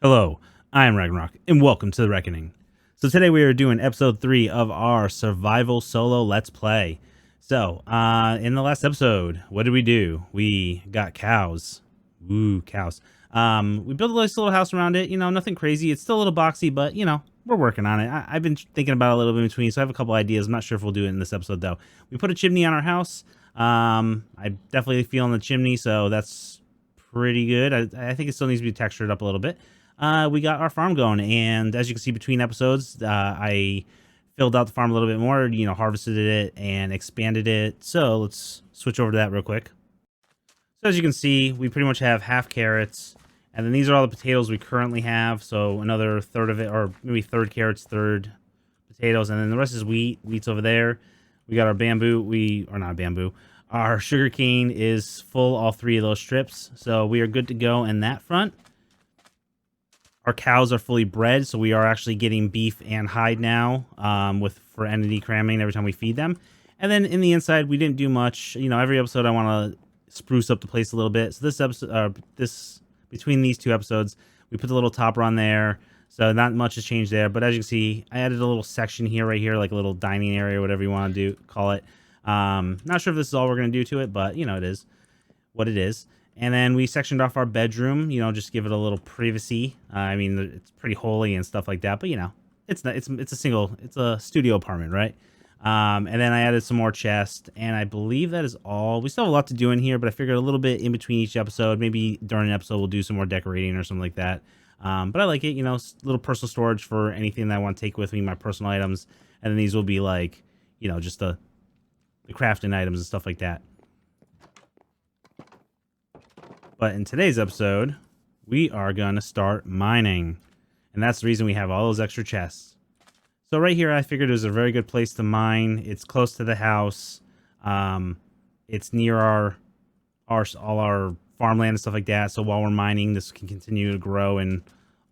Hello, I am Ragnarok, and welcome to the Reckoning. So today we are doing episode 3 of our survival solo let's play. So, in the last episode, what did we do? We got cows. Ooh, cows. We built a nice little house around it. Nothing crazy. It's still a little boxy, but we're working on it. I've been thinking about it a little bit in between, so I have a couple ideas. I'm not sure if we'll do it in this episode though. We put a chimney on our house. I'm definitely feeling the chimney, so that's pretty good. I think it still needs to be textured up a little bit. We got our farm going, and as you can see between episodes, I filled out the farm a little bit more, harvested it and expanded it. So let's switch over to that real quick. So as you can see, we pretty much have half carrots, and then these are all the potatoes we currently have. So another third of it, or maybe third carrots, third potatoes, and then the rest is wheat. Wheat's over there. We got our bamboo. Or not bamboo. Our sugar cane is full, all three of those strips. So we are good to go in that front. Our cows are fully bred, so we are actually getting beef and hide now for entity cramming every time we feed them. And then in the inside, we didn't do much. Every episode I want to spruce up the place a little bit. So this episode, between these two episodes, we put the little topper on there. So not much has changed there. But as you can see, I added a little section here, right here, like a little dining area, whatever you want to call it. Not sure if this is all we're going to do to it, but it is what it is. And then we sectioned off our bedroom, just give it a little privacy. I mean, it's pretty holy and stuff like that, but it's a studio apartment, right? And then I added some more chests, and I believe that is all. We still have a lot to do in here, but I figured a little bit in between each episode, maybe during an episode, we'll do some more decorating or something like that. But I like it, little personal storage for anything that I want to take with me, my personal items. And then these will be like, just the crafting items and stuff like that. But in today's episode, we are going to start mining. And that's the reason we have all those extra chests. So right here, I figured it was a very good place to mine. It's close to the house. It's near all our farmland and stuff like that. So while we're mining, this can continue to grow and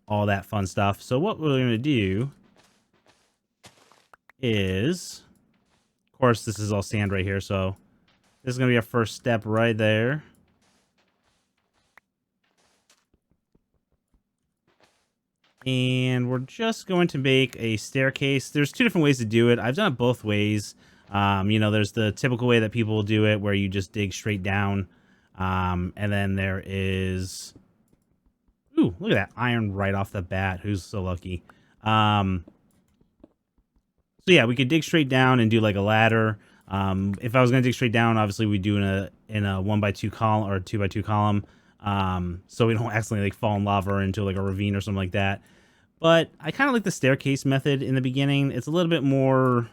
all that fun stuff. So what we're going to do is, of course, this is all sand right here. So this is going to be our first step right there. And we're just going to make a staircase. There's two different ways to do it. I've done it both ways. There's the typical way that people do it where you just dig straight down. And then there is... Ooh, look at that iron right off the bat. Who's so lucky? So yeah, we could dig straight down and do like a ladder. If I was going to dig straight down, obviously we'd do in a 1x2 column or 2x2 column. So we don't accidentally like fall in lava or into like a ravine or something like that. But I kind of like the staircase method in the beginning. It's a little bit more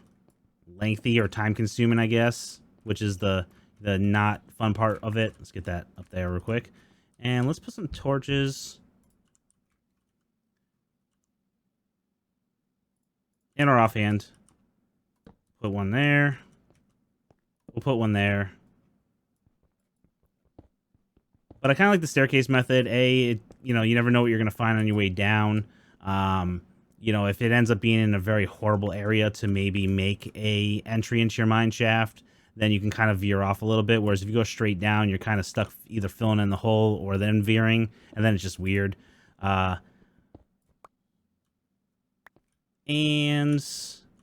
lengthy or time consuming, I guess, which is the not fun part of it. Let's get that up there real quick. And let's put some torches in our offhand. Put one there. We'll put one there. But I kind of like the staircase method. You never know what you're going to find on your way down. If it ends up being in a very horrible area to maybe make a entry into your mine shaft, then you can kind of veer off a little bit. Whereas if you go straight down, you're kind of stuck either filling in the hole or then veering, and then it's just weird. And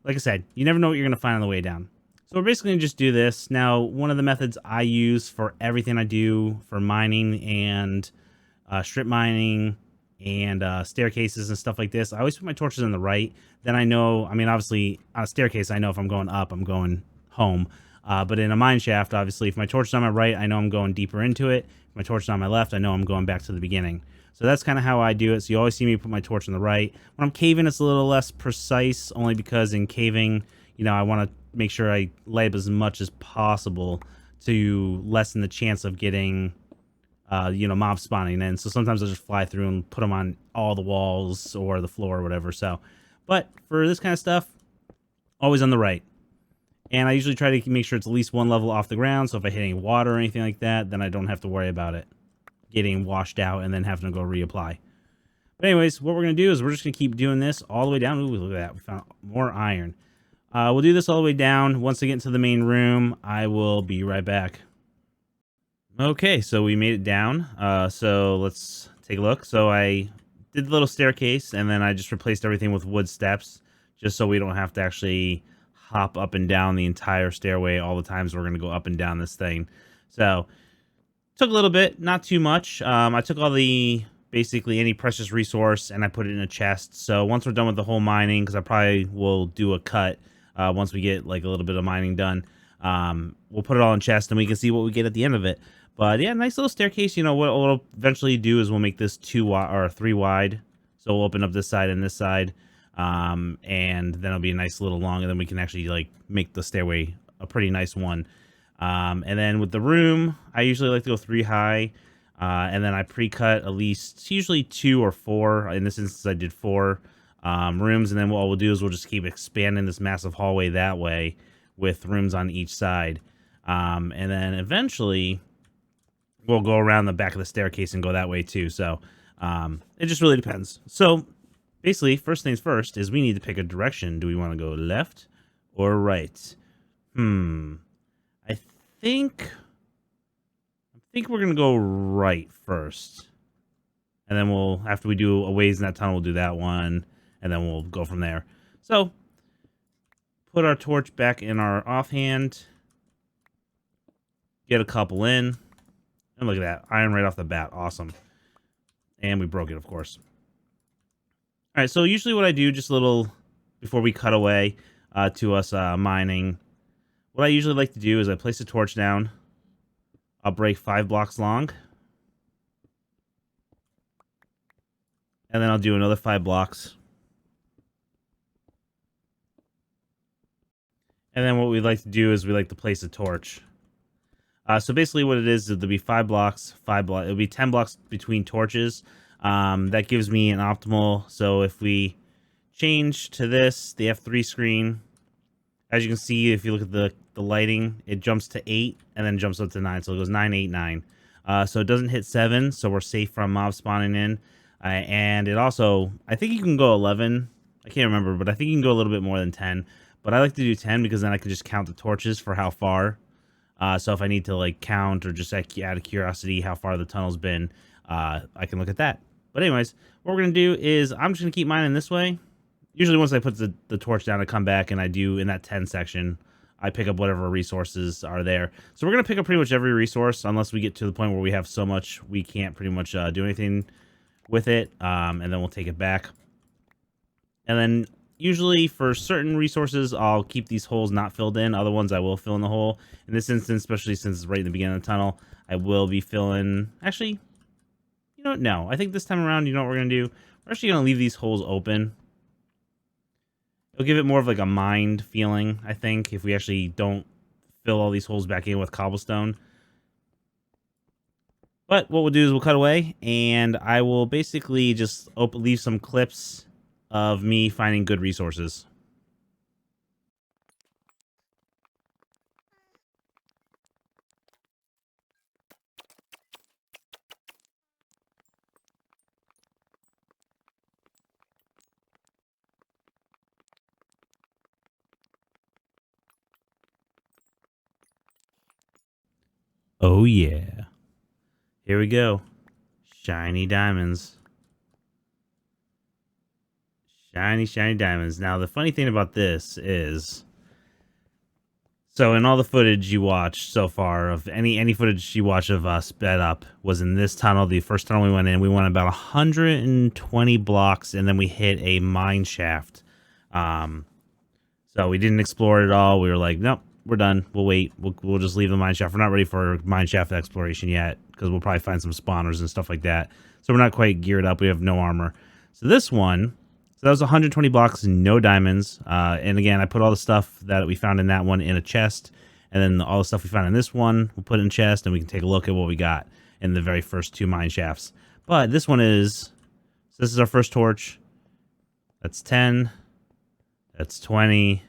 like I said, you never know what you're going to find on the way down. So we're basically going to just do this. Now, one of the methods I use for everything I do for mining and strip mining and staircases and stuff like this, I always put my torches on the right. Then I know, obviously on a staircase, I know if I'm going up, I'm going home. But in a mine shaft, obviously, if my torch is on my right, I know I'm going deeper into it. If my torch is on my left, I know I'm going back to the beginning. So that's kind of how I do it. So you always see me put my torch on the right. When I'm caving, it's a little less precise, only because in caving, I want to make sure I light up as much as possible to lessen the chance of getting, mob spawning in. So sometimes I'll just fly through and put them on all the walls or the floor or whatever. So, but for this kind of stuff, always on the right. And I usually try to make sure it's at least one level off the ground. So if I hit any water or anything like that, then I don't have to worry about it getting washed out and then having to go reapply. But anyways, what we're going to do is we're just going to keep doing this all the way down. Ooh, look at that. We found more iron. We'll do this all the way down. Once I get into the main room, I will be right back. Okay, so we made it down. So let's take a look. So I did the little staircase, and then I just replaced everything with wood steps, just so we don't have to actually hop up and down the entire stairway all the times we're going to go up and down this thing. So took a little bit, not too much. I took all the basically any precious resource and I put it in a chest. So once we're done with the whole mining, because I probably will do a cut once we get like a little bit of mining done, we'll put it all in chest and we can see what we get at the end of it. But yeah, nice little staircase. You know what we'll eventually do is we'll make this 2 wide or 3 wide. So we'll open up this side and this side, and then it'll be a nice little long, and then we can actually like make the stairway a pretty nice one. And then with the room, I usually like to go 3 high, and then I pre-cut at least usually 2 or 4. In this instance, I did 4 rooms, and then what we'll do is we'll just keep expanding this massive hallway that way with rooms on each side, and then eventually we'll go around the back of the staircase and go that way too. So it just really depends. So basically, first things first is we need to pick a direction. Do we want to go left or right? I think we're gonna go right first, and then we'll, after we do a ways in that tunnel, we'll do that one, and then we'll go from there. So put our torch back in our offhand, get a couple in, and look at that, iron right off the bat, awesome. And we broke it, of course. All right, so usually what I do, just a little before we cut away to us mining, what I usually like to do is I place a torch down. I'll break 5 blocks long. And then I'll do another 5 blocks. And then what we like to do is we like to place a torch. So basically what it is there'll be 5 blocks, 5 blocks. It'll be 10 blocks between torches. That gives me an optimal. So if we change to this, the F3 screen, as you can see, if you look at the lighting, it jumps to 8 and then jumps up to 9. So it goes 9, 8, 9. So it doesn't hit 7, so we're safe from mob spawning in. And it also, I think you can go 11. I can't remember, but I think you can go a little bit more than 10. But I like to do 10 because then I can just count the torches for how far. So if I need to like count or just out of curiosity how far the tunnel's been, I can look at that. But anyways, what we're going to do is I'm just going to keep mining this way. Usually once I put the torch down, I come back and I do in that 10 section, I pick up whatever resources are there. So we're going to pick up pretty much every resource unless we get to the point where we have so much we can't pretty much do anything with it. And then we'll take it back. And then usually for certain resources, I'll keep these holes not filled in. Other ones I will fill in the hole. In this instance, especially since it's right in the beginning of the tunnel, I will be filling... Actually, you know what? No. I think this time around, you know what we're going to do? We're actually going to leave these holes open. It'll give it more of like a mined feeling, I think, if we actually don't fill all these holes back in with cobblestone. But what we'll do is we'll cut away, and I will basically just leave some clips of me finding good resources. Oh yeah. Here we go. Shiny diamonds. Shiny, shiny diamonds. Now, the funny thing about this is... So, in all the footage you watched so far, of any footage you watch of us sped up, was in this tunnel. The first tunnel we went in, we went about 120 blocks, and then we hit a mine shaft. So, we didn't explore it at all. We were like, nope, we're done. We'll wait. We'll just leave the mine shaft. We're not ready for mine shaft exploration yet, because we'll probably find some spawners and stuff like that. So, we're not quite geared up. We have no armor. So, this one... So that was 120 blocks, no diamonds. And again, I put all the stuff that we found in that one in a chest. And then all the stuff we found in this one, we'll put in a chest, and we can take a look at what we got in the very first 2 mine shafts. But this one is... So this is our first torch. That's 10. That's 20.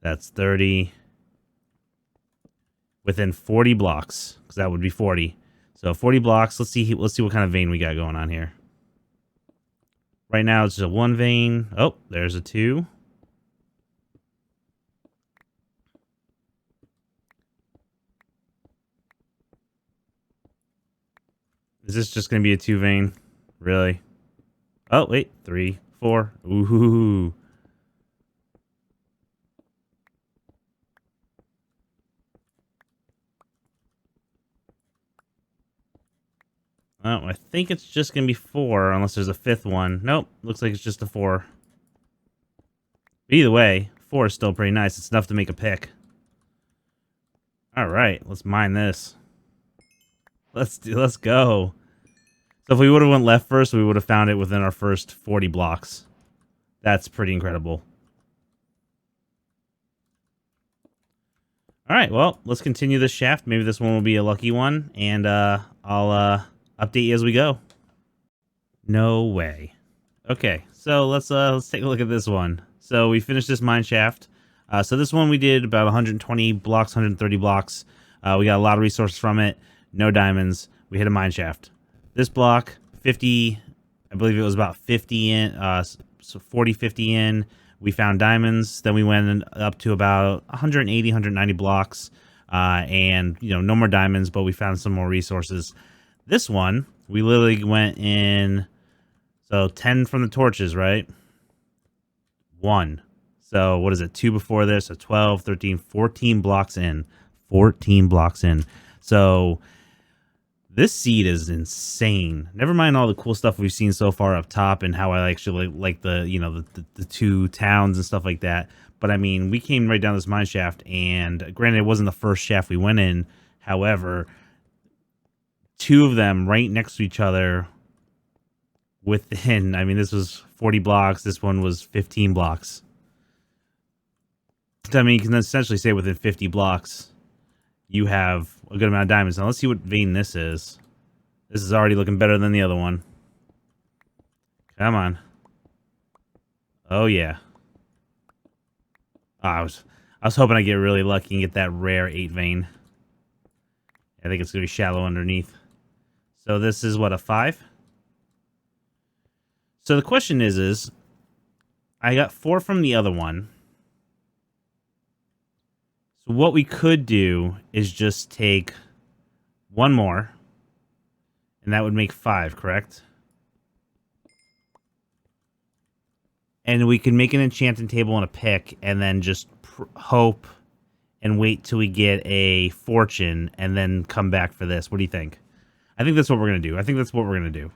That's 30. Within 40 blocks, because that would be 40. So 40 blocks. Let's see what kind of vein we got going on here. Right now, it's just a 1 vein. Oh, there's a 2. Is this just going to be a 2 vein? Really? Oh, wait. 3, 4. Ooh. Oh, I think it's just going to be 4 unless there's a 5th one. Nope. Looks like it's just a 4. Either way, 4 is still pretty nice. It's enough to make a pick. All right. Let's mine this. Let's go. So if we would have went left first, we would have found it within our first 40 blocks. That's pretty incredible. All right, well, let's continue this shaft. Maybe this one will be a lucky one, and I'll update you as we go. No way. Okay, so let's take a look at this one. So we finished this mine shaft. So this one we did about 120 blocks, 130 blocks. We got a lot of resources from it. No diamonds. We hit a mine shaft. This block, 50, I believe it was about 50 in, so 40, 50 in. We found diamonds. Then we went up to about 180, 190 blocks. And, you know, no more diamonds, but we found some more resources. This one, we literally went in, so 10 from the torches, right? 1. So what is it? 2 before this, so 12, 13, 14 blocks in. 14 blocks in. So this seed is insane. Never mind all the cool stuff we've seen so far up top and how I actually like the, you know, the 2 towns and stuff like that. But I mean, we came right down this mine shaft, and granted, it wasn't the first shaft we went in. However, 2 of them right next to each other within, I mean, this was 40 blocks. This one was 15 blocks. I mean, you can essentially say within 50 blocks, you have a good amount of diamonds. Now let's see what vein this is. This is already looking better than the other one. Come on. Oh yeah. Oh, I was hoping I'd get really lucky and get that rare 8 vein. I think it's gonna be shallow underneath. So this is what, a 5? So the question is I got 4 from the other one. So what we could do is just take 1 more, and that would make 5, correct? And we can make an enchanting table and a pick, and then just hope and wait till we get a fortune, and then come back for this. What do you think? I think that's what we're going to do.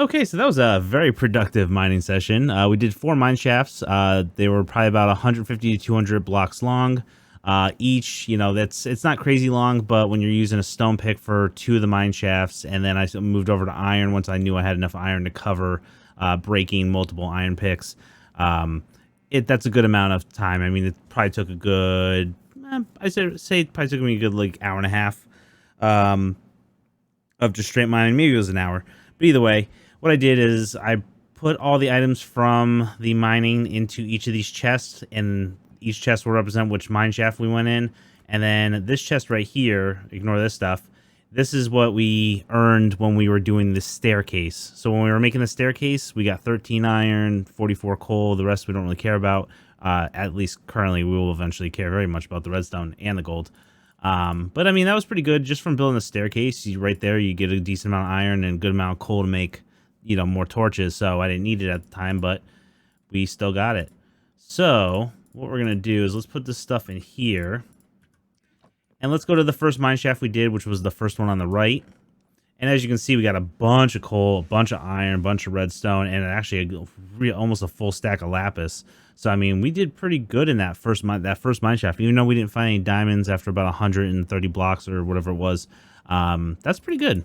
Okay, so that was a very productive mining session. We did 4 mine shafts. They were probably about 150 to 200 blocks long. Each, you know, it's not crazy long, but when you're using a stone pick for 2 of the mine shafts, and then I moved over to iron once I knew I had enough iron to cover breaking multiple iron picks. That's a good amount of time. I mean, it probably took a good, I say it probably took me a good like hour and a half of just straight mining. Maybe it was an hour, but either way, what I did is I put all the items from the mining into each of these chests, and each chest will represent which mine shaft we went in. And then this chest right here, ignore this stuff, this is what we earned when we were doing this staircase. So when we were making the staircase, we got 13 iron, 44 coal. The rest we don't really care about. At least currently, we will eventually care very much about the redstone and the gold. But I mean, that was pretty good just from building the staircase. Right there, you get a decent amount of iron and a good amount of coal to make, you know, more torches. So I didn't need it at the time, but we still got it. So what we're going to do is let's put this stuff in here. And let's go to the first mine shaft we did, which was the first one on the right. And as you can see, we got a bunch of coal, a bunch of iron, a bunch of redstone, and actually almost a full stack of lapis. So, I mean, we did pretty good in that first mine shaft. Even though we didn't find any diamonds after about 130 blocks or whatever it was. That's pretty good.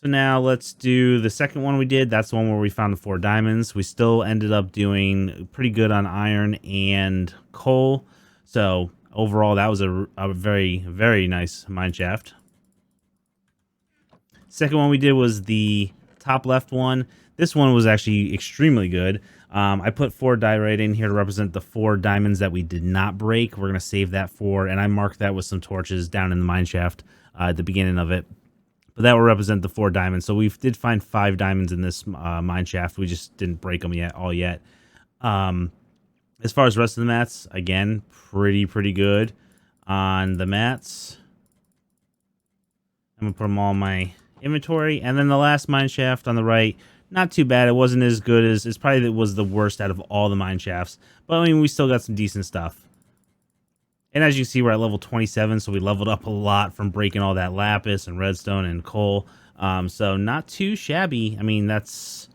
So now let's do the second one we did. That's the one where we found the 4 diamonds. We still ended up doing pretty good on iron and coal. So overall, that was a very, very nice mine shaft. Second one we did was the top left one. This one was actually extremely good. I put 4 diorite in here to represent the 4 diamonds that we did not break. We're going to save that for, and I marked that with some torches down in the mine shaft at the beginning of it. But that will represent the 4 diamonds. So we did find 5 diamonds in this mine shaft. We just didn't break them all yet. As far as the rest of the mats, again, pretty good on the mats. I'm going to put them all in my inventory. And then the last mine shaft on the right, not too bad. It wasn't as good as, it's probably it was the worst out of all the mine shafts. But I mean, we still got some decent stuff. And as you see, we're at level 27, so we leveled up a lot from breaking all that lapis and redstone and coal. So not too shabby. I mean, that's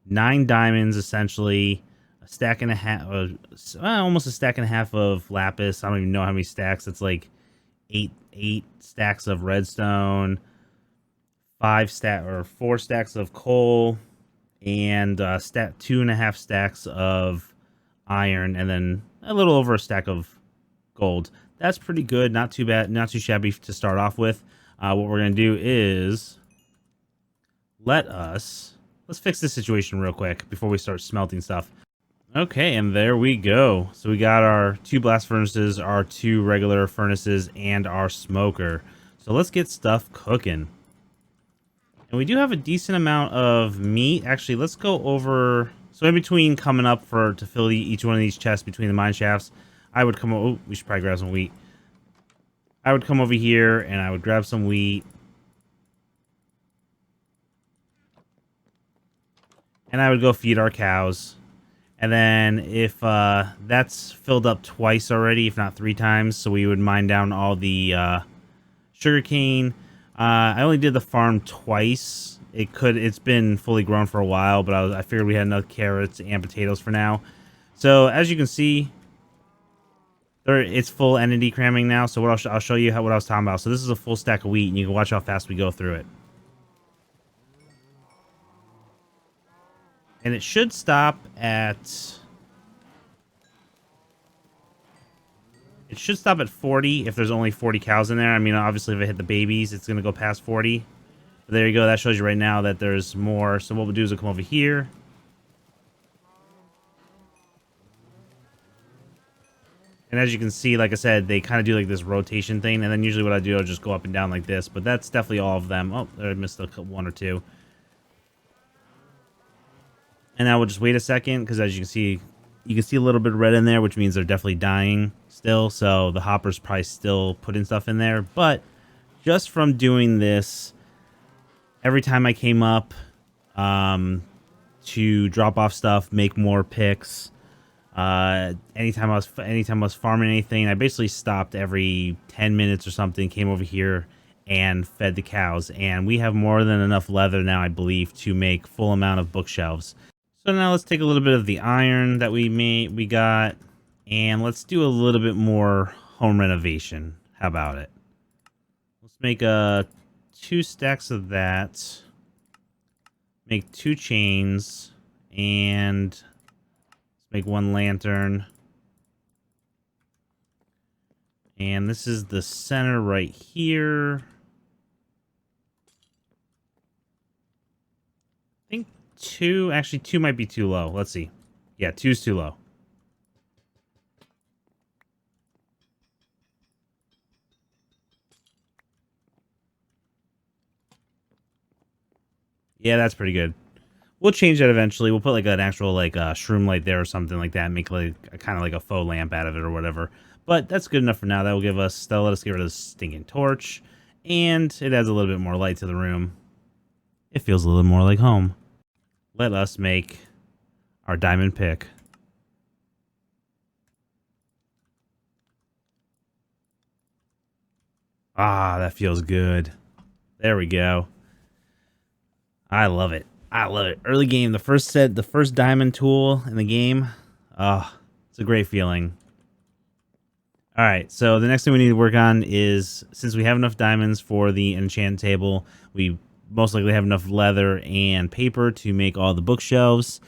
9 diamonds essentially, a stack and a half, almost a stack and a half of lapis. I don't even know how many stacks. It's like eight stacks of redstone, 4 stacks of coal, and 2.5 stacks of iron, and then a little over a stack of gold. That's pretty good. Not too bad. Not too shabby to start off with. What we're going to do is let's fix this situation real quick before we start smelting stuff. Okay, and there we go. So we got our 2 blast furnaces, our 2 regular furnaces, and our smoker. So let's get stuff cooking. And we do have a decent amount of meat. Actually, let's go over. So in between coming up to fill each one of these chests between the mine shafts, I would come. Oh, we should probably grab some wheat. I would come over here and I would grab some wheat. And I would go feed our cows. And then if that's filled up twice already, if not 3 times, so we would mine down all the sugarcane. I only did the farm twice. It's been fully grown for a while, but I figured we had enough carrots and potatoes for now. So as you can see, it's full entity cramming now. So I'll show you what I was talking about. So this is a full stack of wheat, and you can watch how fast we go through it. And it should stop at 40 if there's only 40 cows in there. I mean, obviously, if I hit the babies, it's going to go past 40. But there you go. That shows you right now that there's more. So what we'll do is we'll come over here. And as you can see, like I said, they kind of do like this rotation thing. And then usually what I do, I'll just go up and down like this. But that's definitely all of them. Oh, I missed 1 or 2. And I will just wait a second, because as you can see a little bit of red in there, which means they're definitely dying still. So the hopper's probably still putting stuff in there. But just from doing this, every time I came up to drop off stuff, make more picks, anytime I was farming anything, I basically stopped every 10 minutes or something, came over here and fed the cows. And we have more than enough leather now, I believe, to make full amount of bookshelves. So now let's take a little bit of the iron that we got, and let's do a little bit more home renovation. How about it? Let's make 2 stacks of that. Make 2 chains, and let's make 1 lantern. And this is the center right here. I think 2, actually 2 might be too low. Let's see. Yeah, 2's too low. Yeah, that's pretty good. We'll change that eventually. We'll put like an actual like shroom light there or something like that. Make like kind of like a faux lamp out of it or whatever. But that's good enough for now. That'll let us get rid of the stinking torch. And it adds a little bit more light to the room. It feels a little more like home. Let us make our diamond pick. Ah, that feels good. There we go. I love it. I love it. Early game, the first diamond tool in the game. Oh, it's a great feeling. All right, so the next thing we need to work on is, since we have enough diamonds for the enchant table, we most likely have enough leather and paper to make all the bookshelves.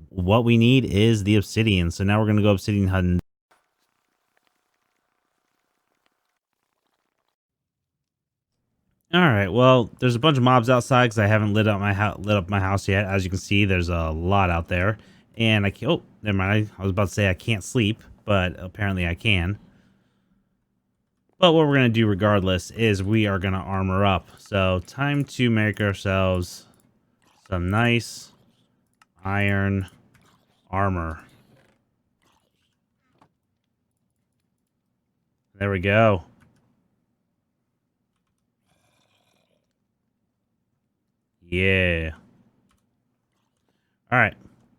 What we need is the obsidian. So now we're going to go obsidian hunting. All right, well, there's a bunch of mobs outside because I haven't lit up my house yet. As you can see, there's a lot out there. And oh, never mind. I was about to say I can't sleep, but apparently I can. But what we're going to do regardless is we are going to armor up. So time to make ourselves some nice iron armor. There we go. Yeah. All right.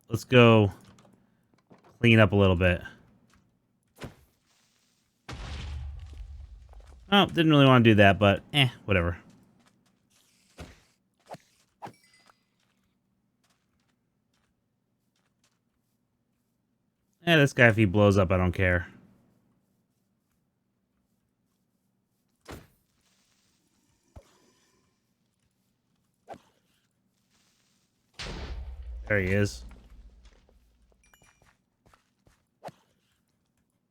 Let's go clean up a little bit. Oh, didn't really want to do that, but whatever. This guy, if he blows up, I don't care. There he is.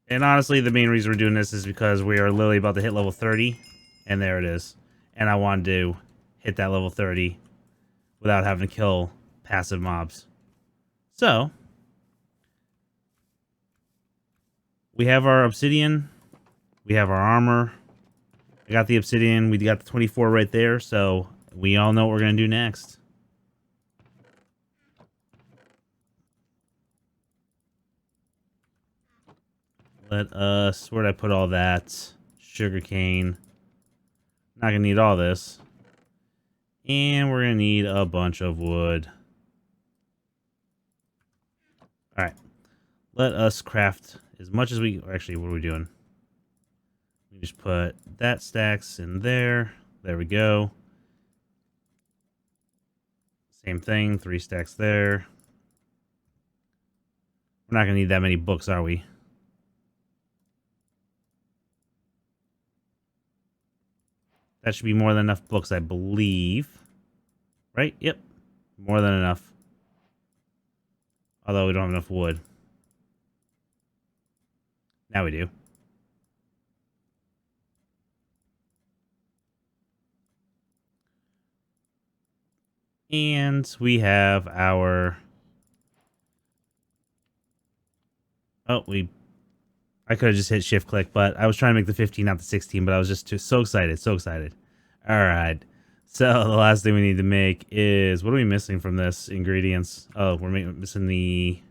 And honestly, the main reason we're doing this is because we are literally about to hit level 30. And there it is. And I wanted to hit that level 30 without having to kill passive mobs. So, we have our obsidian. We have our armor. I got the obsidian. We got the 24 right there. So, we all know what we're going to do next. Let us... Where'd I put all that? Sugarcane. Not going to need all this. And we're going to need a bunch of wood. Alright. Let us craft as much as we... Actually, what are we doing? We just put that stacks in there. There we go. Same thing. 3 stacks there. We're not going to need that many books, are we? That should be more than enough books, I believe. Right? Yep. More than enough. Although we don't have enough wood. Now we do. And we have our... Oh, I could have just hit shift click, but I was trying to make the 15, not the 16, but I was just so excited, so excited. All right. So the last thing we need to make is... What are we missing from this? Ingredients. Oh, we're missing the...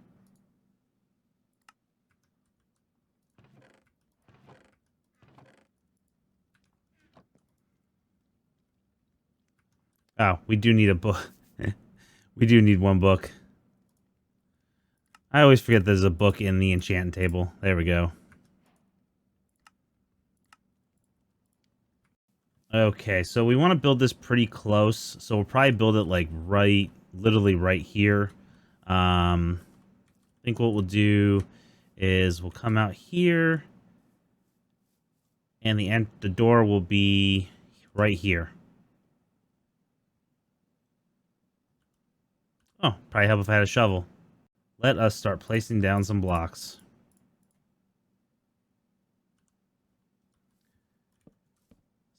Oh, we do need a book. We do need one book. I always forget there's a book in the enchanting table. There we go. Okay, so we want to build this pretty close. So we'll probably build it like literally right here. I think what we'll do is we'll come out here. And the door will be right here. Oh, probably help if I had a shovel. Let us start placing down some blocks.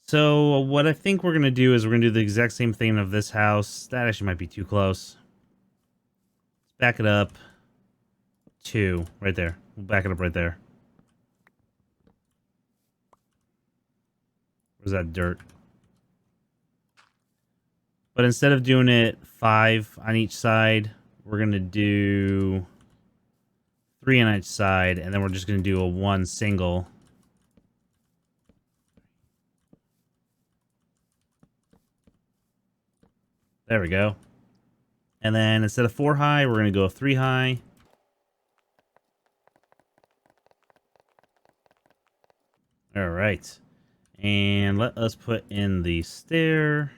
So what I think we're going to do is we're going to do the exact same thing of this house. That actually might be too close. Let's back it up. 2, right there. We'll back it up right there. Where's that dirt? But instead of doing it 5 on each side, we're going to do 3 on each side, and then we're just going to do a 1 single. There we go. And then instead of 4 high, we're going to go 3 high. All right. And let us put in the stair.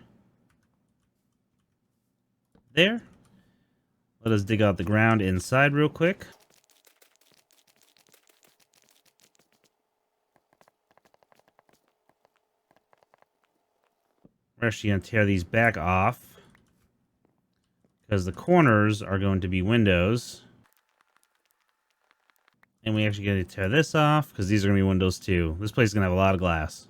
There. Let us dig out the ground inside real quick. We're actually going to tear these back off, because the corners are going to be windows. And we actually got to tear this off, because these are going to be windows too. This place is going to have a lot of glass.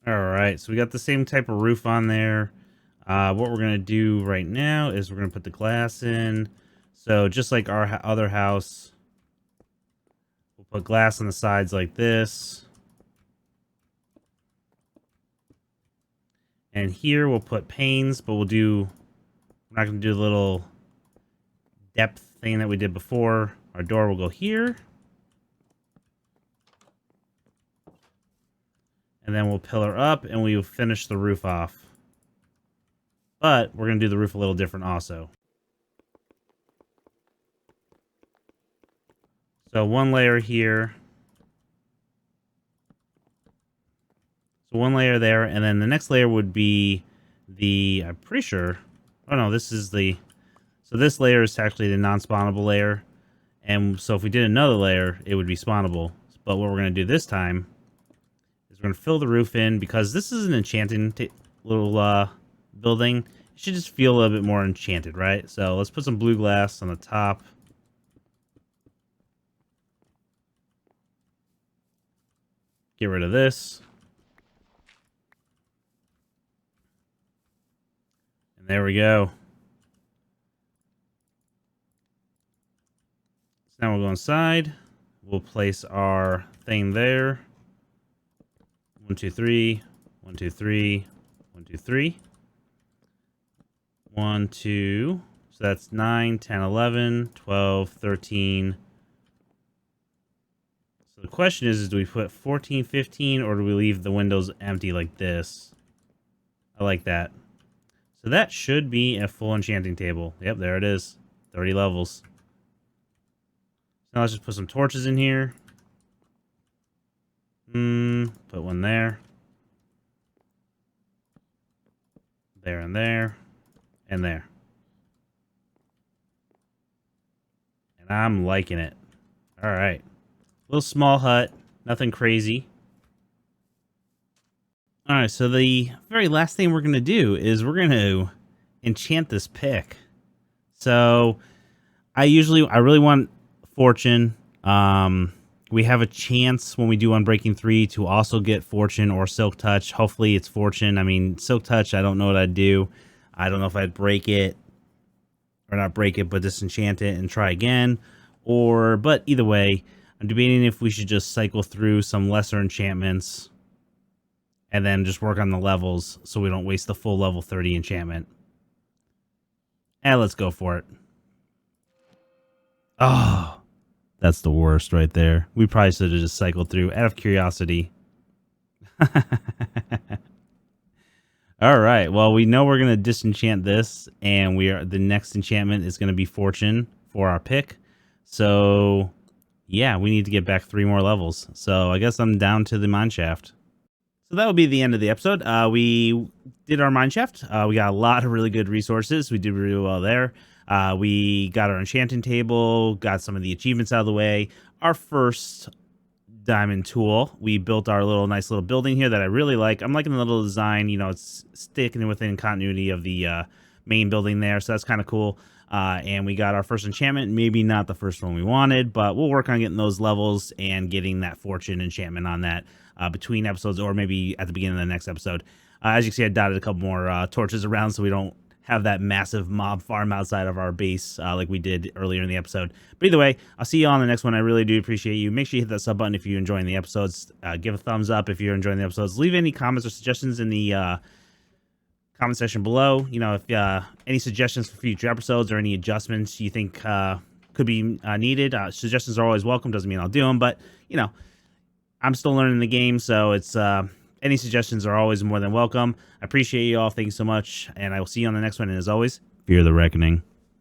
Alright, so we got the same type of roof on there. What we're going to do right now is we're going to put the glass in. So just like our other house, we'll put glass on the sides like this. And here we'll put panes, but we're not going to do the little depth thing that we did before. Our door will go here. And then we'll pillar up and we'll finish the roof off. But we're going to do the roof a little different also. So one layer here. So one layer there, and then the next layer would be I'm pretty sure, oh no, this is so this layer is actually the non-spawnable layer. And so if we did another layer, it would be spawnable. But what we're going to do this time is we're going to fill the roof in, because this is an enchanting little building. It should just feel a little bit more enchanted, right? So let's put some blue glass on the top. Get rid of this. And there we go. So now we'll go inside. We'll place our thing there. 1, 2, 3. 1, 2, 3. 1, 2, 3. 1, 2. So that's 9, 10, 11, 12, 13. So the question is do we put 14, 15, or do we leave the windows empty like this? I like that. So that should be a full enchanting table. Yep, there it is. 30 levels. Now let's just put some torches in here. Put one there. There and there. And there. And I'm liking it. Alright. Little small hut. Nothing crazy. Alright, so the very last thing we're going to do is we're going to enchant this pick. So, I really want Fortune. We have a chance when we do Unbreaking 3 to also get Fortune or Silk Touch. Hopefully it's Fortune. I mean, Silk Touch, I don't know what I'd do. I don't know if I'd break it. Or not break it, but disenchant it and try again. But either way, I'm debating if we should just cycle through some lesser enchantments and then just work on the levels so we don't waste the full level 30 enchantment. And let's go for it. Oh, that's the worst right there. We probably should have just cycled through out of curiosity. All right. Well, we know we're going to disenchant this, and the next enchantment is going to be Fortune for our pick. So, yeah, we need to get back 3 more levels. So, I guess I'm down to the mineshaft. So that will be the end of the episode. We did our mineshaft. We got a lot of really good resources. We did really well there. We got our enchanting table, got some of the achievements out of the way. Our first diamond tool. We built our nice little building here that I really like. I'm liking the little design. You know, it's sticking within continuity of the main building there, so that's kind of cool. And we got our first enchantment. Maybe not the first one we wanted, but we'll work on getting those levels and getting that Fortune enchantment on that between episodes, or maybe at the beginning of the next episode. As you can see, I dotted a couple more torches around so we don't have that massive mob farm outside of our base like we did earlier in the episode. But either way, I'll see you on the next one. I really do appreciate you. Make sure you hit that sub button if you're enjoying the episodes. Give a thumbs up if you're enjoying the episodes. Leave any comments or suggestions in the comment section below. You know, if any suggestions for future episodes or any adjustments you think could be needed. Suggestions are always welcome. Doesn't mean I'll do them, but you know, I'm still learning the game, so it's any suggestions are always more than welcome. I appreciate you all. Thank you so much, and I will see you on the next one. And as always, fear the reckoning.